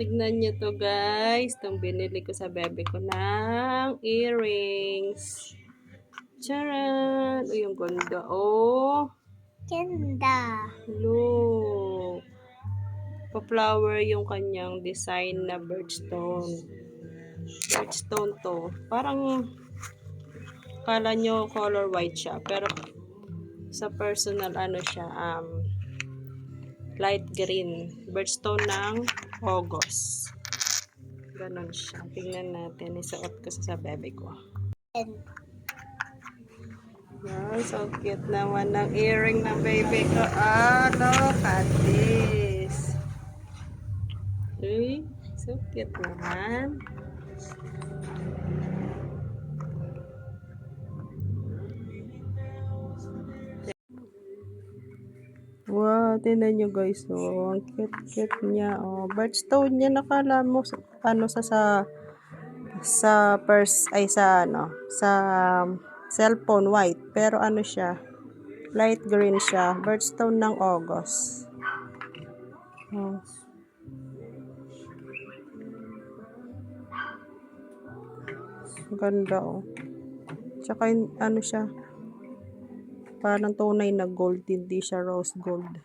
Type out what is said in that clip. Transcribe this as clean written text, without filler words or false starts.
Tignan nyo to guys. Itong binili ko sa bebe ko ng earrings. Charan! Uy, yung ganda. Oh! Ganda. Look! Pa-flower yung kanyang design na birthstone. Birthstone to. Parang kala nyo color white siya. Pero sa personal ano siya, light green. Birthstone ng August. Ganon siya. Tingnan natin. Isuot ko sa bebe ko. Wow, so cute naman ng earring ng baby ko. Look at this. Uy, so cute naman. Wow, tingnan nyo guys. Oh, ang cute-cute niya. Oh, birthstone niya. Nakala mo, ano sa purse, ay sa cellphone white. Pero ano siya, light green siya. Birthstone ng August. Oh. Ganda oh. Tsaka ano siya, parang tunay na gold, hindi siya rose gold.